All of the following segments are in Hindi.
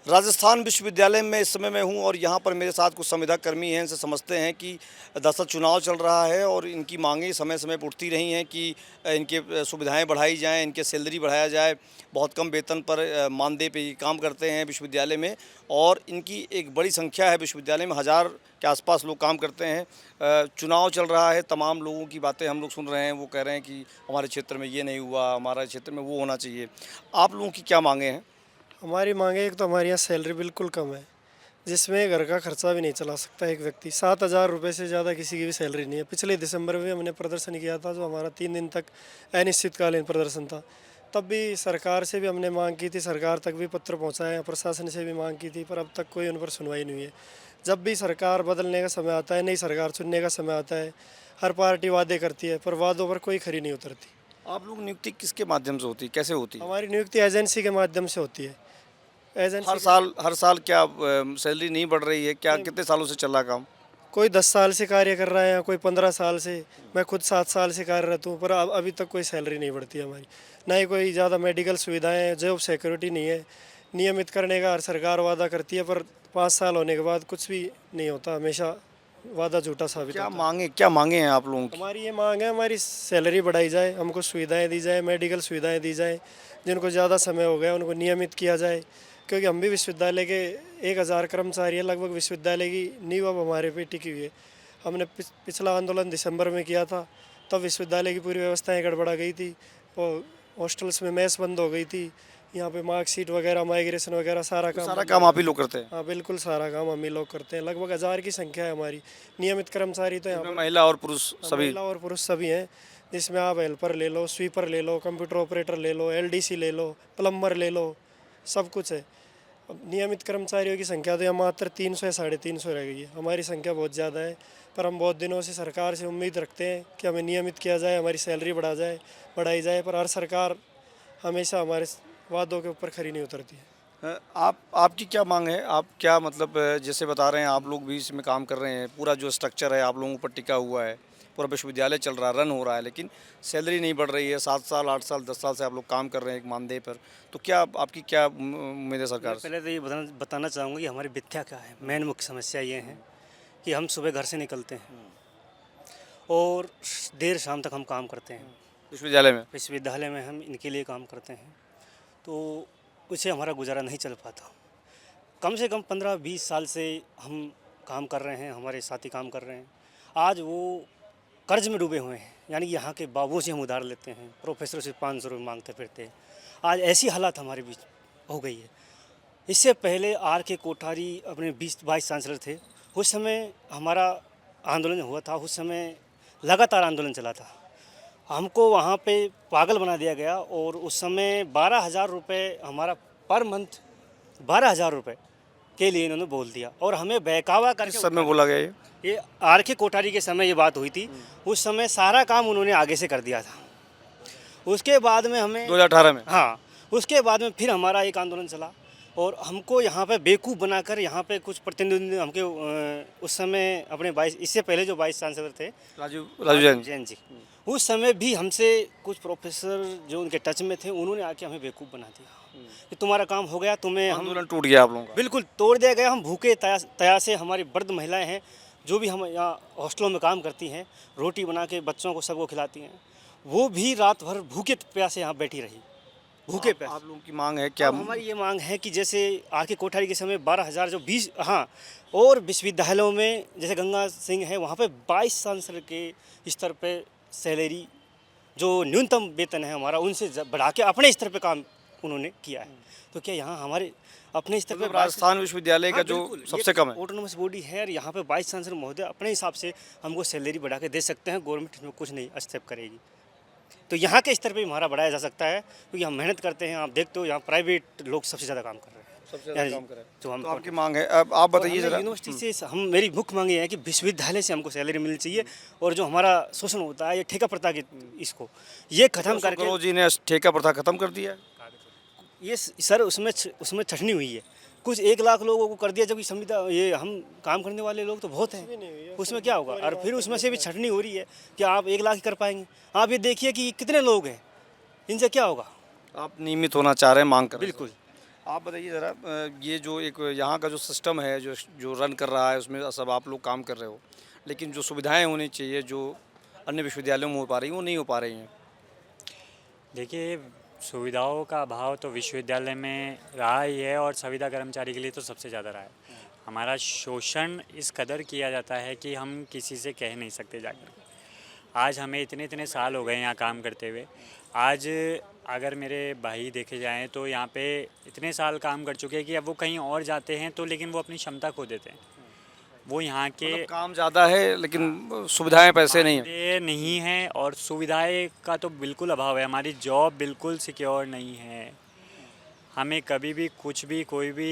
राजस्थान विश्वविद्यालय में इस समय मैं हूँ और यहाँ पर मेरे साथ कुछ संविदा कर्मी हैं। इनसे समझते हैं कि दरअसल चुनाव चल रहा है और इनकी मांगें समय समय पर उठती रही हैं कि इनके सुविधाएं बढ़ाई जाएं, इनके सैलरी बढ़ाया जाए। बहुत कम वेतन पर मानदेय पे ये काम करते हैं विश्वविद्यालय में और इनकी एक बड़ी संख्या है विश्वविद्यालय में, 1000 के आसपास लोग काम करते हैं। चुनाव चल रहा है, तमाम लोगों की बातें हम लोग सुन रहे हैं। वो कह रहे हैं कि हमारे क्षेत्र में ये नहीं हुआ, हमारे क्षेत्र में वो होना चाहिए। आप लोगों की क्या मांगें हैं? हमारी मांगे एक तो हमारे यहाँ सैलरी बिल्कुल कम है, जिसमें घर का खर्चा भी नहीं चला सकता एक व्यक्ति। 7,000 रुपये से ज़्यादा किसी की भी सैलरी नहीं है। पिछले दिसंबर में हमने प्रदर्शन किया था, जो हमारा 3 दिन तक अनिश्चितकालीन प्रदर्शन था। तब भी सरकार से भी हमने मांग की थी, सरकार तक भी पत्र पहुँचाए हैं, प्रशासन से भी मांग की थी, पर अब तक कोई उन पर सुनवाई नहीं हुई है। जब भी सरकार बदलने का समय आता है, नई सरकार चुनने का समय आता है, हर पार्टी वादे करती है, पर वादों पर कोई खरी नहीं उतरती। आप लोग नियुक्ति किसके माध्यम से होती है, कैसे होती है? हमारी नियुक्ति एजेंसी के माध्यम से होती है। एजेंसी हर साल क्या सैलरी नहीं बढ़ रही है क्या? कितने सालों से चल रहा काम? कोई 10 साल से कार्य कर रहा है, या कोई 15 साल से। मैं खुद 7 साल से कार्यरत हूँ, पर अभी तक कोई सैलरी नहीं बढ़ती है हमारी। ना ही कोई ज़्यादा मेडिकल सुविधाएं, जॉब सिक्योरिटी नहीं है। नियमित करने का हर सरकार वादा करती है, पर 5 साल होने के बाद कुछ भी नहीं होता। हमेशा वादा झूठा साबित होता है। क्या मांगे हैं आप लोगों की? हमारी ये मांग है, हमारी सैलरी बढ़ाई जाए, हमको सुविधाएं दी जाए, मेडिकल सुविधाएं दी जाए। जिनको ज़्यादा समय हो गया उनको नियमित किया जाए, क्योंकि हम भी विश्वविद्यालय के 1000 कर्मचारी है। लगभग विश्वविद्यालय की नींव अब हमारे पे टिकी हुई है। हमने पिछला आंदोलन दिसंबर में किया था, तब विश्वविद्यालय की पूरी व्यवस्थाएं गड़बड़ा गई थी और हॉस्टल्स में मेस बंद हो गई थी। यहाँ पे मार्कशीट वगैरह, माइग्रेशन वगैरह सारा काम आप ही लोग करते हैं? हाँ, बिल्कुल सारा काम हम ही लोग करते हैं। लगभग 1000 की संख्या है हमारी नियमित कर्मचारी। तो यहाँ इसमें पर महिला और पुरुष सभी? महिला और पुरुष सभी हैं, जिसमें आप हेल्पर ले लो, स्वीपर ले लो, कंप्यूटर ऑपरेटर ले लो, एलडीसी ले लो, प्लम्बर ले लो, सब कुछ है। अब नियमित कर्मचारियों की संख्या तो यहाँ मात्र 300 या 350 रह गई है। हमारी संख्या बहुत ज़्यादा है, पर हम बहुत दिनों से सरकार से उम्मीद रखते हैं कि हमें नियमित किया जाए, हमारी सैलरी बढ़ाई जाए, पर हर सरकार हमेशा हमारे वादों के ऊपर खरी नहीं उतरती है। आपकी क्या मांग है? आप क्या मतलब जैसे बता रहे हैं आप लोग भी इसमें काम कर रहे हैं, पूरा जो स्ट्रक्चर है आप लोगों पर टिका हुआ है, पूरा विश्वविद्यालय चल रहा है, रन हो रहा है, लेकिन सैलरी नहीं बढ़ रही है। 7 साल 8 साल 10 साल से आप लोग काम कर रहे हैं एक मानदेय पर। तो क्या आपकी क्या उम्मीद है सरकार से? पहले तो ये बताना चाहूँगा कि हमारी मिथ्या क्या है। मेन मुख्य समस्या ये है कि हम सुबह घर से निकलते हैं और देर शाम तक हम काम करते हैं। विश्वविद्यालय में हम इनके लिए काम करते हैं, तो उससे हमारा गुजारा नहीं चल पाता। कम से कम 15-20 साल से हम काम कर रहे हैं, हमारे साथी काम कर रहे हैं। आज वो कर्ज में डूबे हुए हैं, यानी यहाँ के बाबुओं से हम उधार लेते हैं, प्रोफेसरों से 500 रुपये मांगते फिरते हैं। आज ऐसी हालात हमारे बीच हो गई है। इससे पहले R.K. कोठारी अपने 20-22 चांसलर थे। उस समय हमारा आंदोलन हुआ था, उस समय लगातार आंदोलन चला था। हमको वहाँ पे पागल बना दिया गया और उस समय 12,000 रुपये हमारा पर मंथ 12,000 रुपये के लिए इन्होंने बोल दिया और हमें बहकावा करके। किस समय बोला गया ये R.K. कोठारी के समय ये बात हुई थी। उस समय सारा काम उन्होंने आगे से कर दिया था। उसके बाद में हमें 2018 में? हाँ, उसके बाद में फिर हमारा एक आंदोलन चला और हमको यहाँ पे बेवकूफ़ बनाकर यहाँ पे कुछ प्रतिनिधि हमके उस समय अपने 22, इससे पहले जो 22 चांसलर थे, राजू जैन जी, उस समय भी हमसे कुछ प्रोफेसर जो उनके टच में थे, उन्होंने आके हमें बेवकूफ़ बना दिया कि तुम्हारा काम हो गया, तुम्हें हम आंदोलन टूट गया आप लोगों का? बिल्कुल तोड़ दिया गया। हम भूखे तया से, हमारी वृद्ध महिलाएं हैं जो भी हम यहाँ हॉस्टलों में काम करती हैं, रोटी बना के बच्चों को सबको खिलाती हैं, वो भी रात भर भूखे प्यासे यहाँ बैठी रही, भूखे प्यासे। आप लोगों की मांग है क्या? हमारी ये मांग है कि जैसे R.K. कोठारी के समय 12,000 जो 20, हाँ, और विश्वविद्यालयों में जैसे गंगा सिंह है, वहाँ पे 22 चांसलर के स्तर पे सैलरी जो न्यूनतम वेतन है हमारा, उनसे बढ़ा के अपने स्तर पे काम उन्होंने किया है। तो क्या यहाँ हमारे अपने स्तर पे राजस्थान विश्वविद्यालय का जो सबसे कम है, ऑटोनोमस बॉडी है और यहाँ पे 22 चांसलर महोदय अपने हिसाब से हमको सैलरी बढ़ा के दे सकते हैं। गवर्नमेंट इसमें कुछ नहीं हस्तक्षेप करेगी, तो यहाँ के स्तर पे हमारा बढ़ाया जा सकता है, क्योंकि हम मेहनत करते हैं। आप देखते हो यहाँ प्राइवेट लोग सबसे ज़्यादा काम कर रहे हैं, सबसे ज़्यादा काम कर रहे हैं। तो हम आपकी मांग है, अब आप बताइए जरा। यूनिवर्सिटी से हम, मेरी मुख्य मांग ये है कि विश्वविद्यालय से हमको सैलरी मिलनी चाहिए और जो हमारा शोषण होता है, ये ठेका प्रथा की, इसको ये खत्म करके। करोड़ जी ने ठेका प्रथा खत्म कर दिया है। ये सर उसमें छटनी हुई है, कुछ 1 लाख लोगों को कर दिया, जबकि संविदा ये हम काम करने वाले लोग तो बहुत हैं, उसमें क्या होगा? और फिर उसमें से भी छटनी हो रही है कि आप 1 लाख ही कर पाएंगे। आप ये देखिए कि कितने लोग हैं, इनसे क्या होगा? आप नियमित होना चाह रहे हैं, मांग कर रहे हैं। बिल्कुल, आप बताइए ज़रा ये जो एक यहाँ का जो सिस्टम है जो जो रन कर रहा है उसमें सब आप लोग काम कर रहे हो, लेकिन जो सुविधाएं होनी चाहिए जो अन्य विश्वविद्यालयों में हो पा रही हैं वो नहीं हो पा रही हैं। देखिए, सुविधाओं का अभाव तो विश्वविद्यालय में रहा ही है और संविदा कर्मचारी के लिए तो सबसे ज़्यादा रहा है। हमारा शोषण इस कदर किया जाता है कि हम किसी से कह नहीं सकते जाकर के। आज हमें इतने इतने साल हो गए यहाँ काम करते हुए। आज अगर मेरे भाई देखे जाएँ तो यहाँ पे इतने साल काम कर चुके हैं कि अब वो कहीं और जाते हैं तो लेकिन वो अपनी क्षमता खो देते हैं। वो यहाँ के मतलब काम ज़्यादा है लेकिन सुविधाएं पैसे नहीं हैं। ये नहीं है और सुविधाएं का तो बिल्कुल अभाव है। हमारी जॉब बिल्कुल सिक्योर नहीं है। हमें कभी भी कुछ भी कोई भी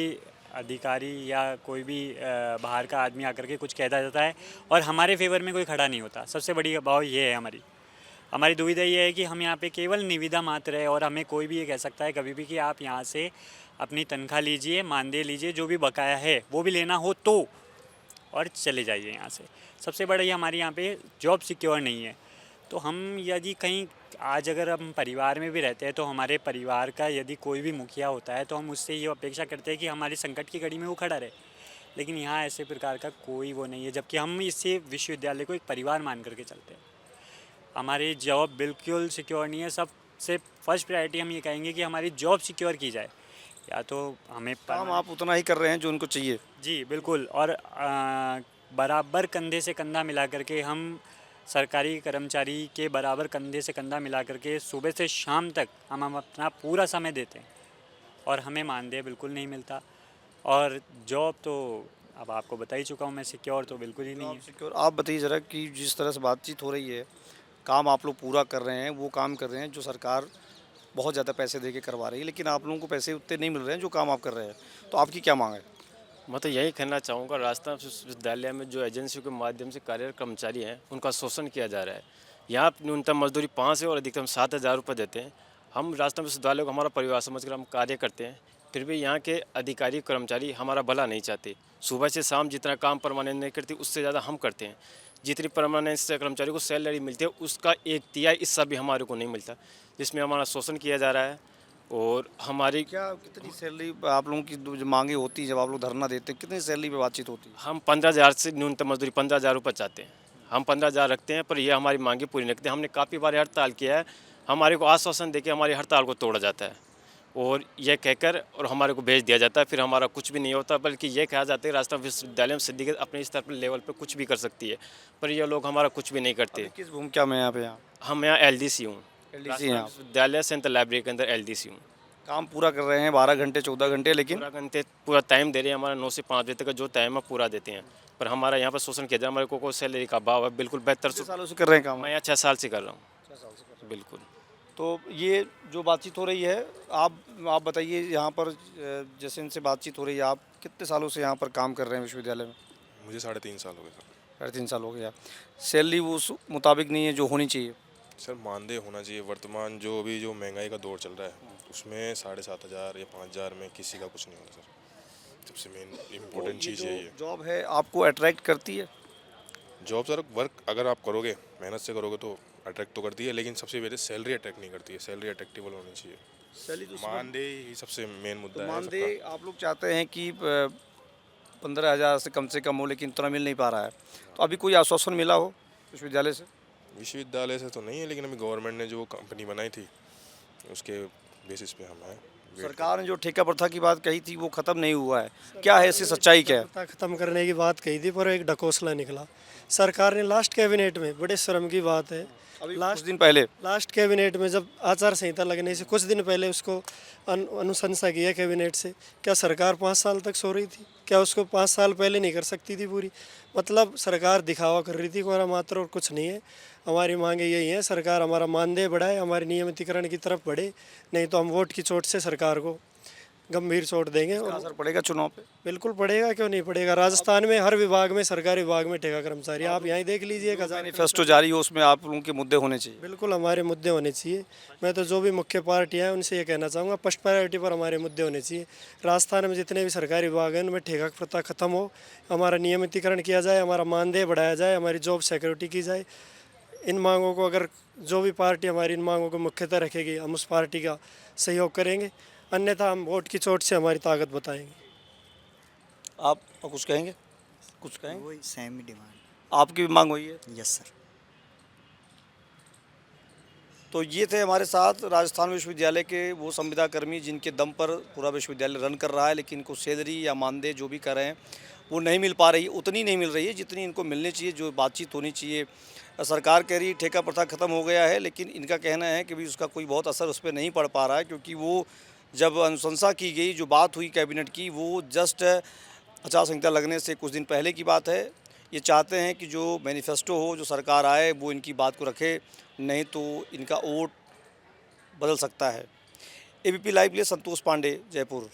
अधिकारी या कोई भी बाहर का आदमी आकर के कुछ कहता जाता है और हमारे फेवर में कोई खड़ा नहीं होता। सबसे बड़ी अभाव ये है हमारी हमारी दुविधा ये है कि हम यहाँ पे केवल निविदा मात्र है और हमें कोई भी ये कह सकता है कभी भी कि आप यहाँ से अपनी तनख्वाह लीजिए, मानदेय लीजिए, जो भी बकाया है वो भी लेना हो तो, और चले जाइए यहाँ से। सबसे बड़ा ये हमारे यहाँ पे जॉब सिक्योर नहीं है। तो हम यदि कहीं आज अगर हम परिवार में भी रहते हैं तो हमारे परिवार का यदि कोई भी मुखिया होता है तो हम उससे ये अपेक्षा करते हैं कि हमारे संकट की घड़ी में वो खड़ा रहे, लेकिन यहाँ ऐसे प्रकार का कोई वो नहीं है। जबकि हम इससे विश्वविद्यालय को एक परिवार मान करके चलते हैं। हमारी जॉब बिल्कुल सिक्योर नहीं है। सबसे फर्स्ट प्रायोरिटी हम ये कहेंगे कि हमारी जॉब सिक्योर की जाए, या तो हमें काम आप उतना ही कर रहे हैं जो उनको चाहिए। जी बिल्कुल। और बराबर कंधे से कंधा मिला करके हम सरकारी कर्मचारी के बराबर कंधे से कंधा मिला करके सुबह से शाम तक हम अपना पूरा समय देते हैं और हमें मानदेय बिल्कुल नहीं मिलता। और जॉब तो अब आपको बता ही चुका हूँ मैं, सिक्योर तो बिल्कुल ही नहीं है। सिक्योर आप बताइए ज़रा कि जिस तरह से बातचीत हो रही है, काम आप लोग पूरा कर रहे हैं, वो काम कर रहे हैं जो सरकार बहुत ज़्यादा पैसे दे के करवा रही है, लेकिन आप लोगों को पैसे उतने नहीं मिल रहे हैं जो काम आप कर रहे हैं, तो आपकी क्या मांग है? मैं तो यही कहना चाहूँगा, राजस्थान विश्वविद्यालय में जो एजेंसियों के माध्यम से कार्यरत कर्मचारी हैं उनका शोषण किया जा रहा है। यहाँ न्यूनतम मजदूरी 5 है और अधिकतम 7,000 रुपये देते हैं। हम राजस्थान विश्वविद्यालय को हमारा परिवार समझकर हम कार्य करते हैं, फिर भी यहाँ के अधिकारी कर्मचारी हमारा भला नहीं चाहते। सुबह से शाम जितना काम परमानेंट नहीं करती उससे ज़्यादा हम करते हैं। जितनी परमानेंट से कर्मचारी को सैलरी मिलती है उसका 1/3 हिस्सा भी हमारे को नहीं मिलता, जिसमें हमारा शोषण किया जा रहा है। और हमारी क्या कितनी सैलरी आप लोगों की जो मांगे होती है जब आप लोग धरना देते हैं, कितनी सैलरी पे बातचीत होती है? हम 15,000 से न्यूनतम मजदूरी 15,000 रुपये चाहते हैं। हम 15,000 रखते हैं पर ये हमारी मांगे पूरी नहीं करते। हमने काफ़ी बार हड़ताल किया है, हमारे को आश्वासन देके हमारी हड़ताल को तोड़ा जाता है और यह कहकर और हमारे को भेज दिया जाता है। फिर हमारा कुछ भी नहीं होता, बल्कि ये कहा जाता है राजस्थान विश्वविद्यालय में सिंडिकेट अपने स्तर पर लेवल पर कुछ भी कर सकती है, पर ये लोग हमारा कुछ भी नहीं करते। किस भूमिका में यहाँ पे? हम यहाँ LDC हूँ, यहाँ विश्वविद्यालय सेंट्रल लाइब्रेरी के अंदर LDC हूँ। काम पूरा कर रहे हैं 12 घंटे 14 घंटे, लेकिन पूरा टाइम दे रहे हैं। हमारा 9 से 5 बजे तक का जो टाइम है पूरा देते हैं, पर हमारा यहाँ पर शोषण किया जाए। हमारे को सैलरी का अभाव है, बिल्कुल बेहतर। कितने सालों से कर रहे हैं काम? मैं यहाँ 6 साल से कर रहा हूँ। बिल्कुल। तो ये जो बातचीत हो रही है, आप बताइए यहाँ पर जैसे इनसे बातचीत हो रही है, आप कितने सालों से यहाँ पर काम कर रहे हैं विश्वविद्यालय में? मुझे 3.5 साल हो गए सर। 3.5 साल हो गया। सैलरी वो उस मुताबिक नहीं है जो होनी चाहिए? सर मानदेय होना चाहिए। वर्तमान जो अभी जो महंगाई का दौर चल रहा है उसमें 7,500 या 5,000 में किसी का कुछ नहीं होता सर। सबसे मेन इम्पोर्टेंट चीज़ यही है। जॉब है आपको अट्रैक्ट करती है? जॉब सर वर्क अगर आप करोगे, मेहनत से करोगे तो अट्रैक्ट तो करती है, लेकिन सबसे पहले सैलरी अट्रैक्ट नहीं करती है। सैलरी अट्रैक्टेबल होनी चाहिए। सैलरी तो मानदेय ही सबसे मेन मुद्दा है। मानदेय आप लोग चाहते हैं कि 15,000 से कम हो, लेकिन उतना मिल नहीं पा रहा है। तो अभी कोई आश्वासन मिला हो विश्वविद्यालय से? विश्वविद्यालय से तो नहीं है, लेकिन अभी गवर्नमेंट ने जो कंपनी बनाई थी उसके बेसिस पे हम हैं। सरकार ने जो ठेका प्रथा की बात कही थी वो खत्म नहीं हुआ है, क्या है इसकी सच्चाई क्या है? प्रथा खत्म करने की बात कही थी पर एक ढकोसला निकला। सरकार ने लास्ट कैबिनेट में, बड़े शर्म की बात है, अभी कुछ दिन पहले लास्ट कैबिनेट में जब आचार संहिता लगने से कुछ दिन पहले उसको अनुशंसा किया कैबिनेट से। क्या सरकार 5 साल तक सो रही थी? क्या उसको 5 साल पहले नहीं कर सकती थी पूरी? मतलब सरकार दिखावा कर रही थी कोरा मात्र, और कुछ नहीं है। हमारी मांगे यही है, सरकार हमारा मानदेय बढ़ाए, हमारे नियमितीकरण की तरफ बढ़े, नहीं तो हम वोट की चोट से सरकार को गंभीर चोट देंगे। और असर पड़ेगा चुनाव पे? बिल्कुल पड़ेगा, क्यों नहीं पड़ेगा। राजस्थान में हर विभाग में, सरकारी विभाग में ठेका कर्मचारी, आप यहाँ देख लीजिए। मैनिफेस्टो जारी हो उसमें आप लोगों के मुद्दे होने चाहिए। बिल्कुल हमारे मुद्दे होने चाहिए। मैं तो जो भी मुख्य पार्टियां हैं उनसे ये कहना चाहूँगा, फर्स्ट प्रायोरिटी पर हमारे मुद्दे होने चाहिए। राजस्थान में जितने भी सरकारी विभाग हैं उनमें ठेका प्रथा खत्म हो, हमारा नियमितीकरण किया जाए, हमारा मानदेय बढ़ाया जाए, हमारी जॉब सिक्योरिटी की जाए। इन मांगों को अगर जो भी पार्टी हमारी इन मांगों को मुख्यतः रखेगी, हम उस पार्टी का सहयोग करेंगे। अन्यथा हम वोट की चोट से हमारी ताकत बताएंगे। आप कुछ कहेंगे? कुछ कहेंगे? वही सेम ही डिमांड। आपकी भी मांग वही है? Yes sir. तो ये थे हमारे साथ राजस्थान विश्वविद्यालय के वो संविदा कर्मी जिनके दम पर पूरा विश्वविद्यालय रन कर रहा है, लेकिन इनको सैलरी या मानदेय जो भी कर रहे हैं वो नहीं मिल पा रही, उतनी नहीं मिल रही है जितनी इनको मिलनी चाहिए, जो बातचीत होनी चाहिए। सरकार कह रही है ठेका प्रथा खत्म हो गया है, लेकिन इनका कहना है कि भी उसका कोई बहुत असर उस पर नहीं पड़ पा रहा है, क्योंकि वो जब अनुशंसा की गई, जो बात हुई कैबिनेट की, वो जस्ट आचार संहिता लगने से कुछ दिन पहले की बात है। ये चाहते हैं कि जो मैनिफेस्टो हो, जो सरकार आए, वो इनकी बात को रखे, नहीं तो इनका वोट बदल सकता है। एबीपी लाइव के लिए संतोष पांडे, जयपुर।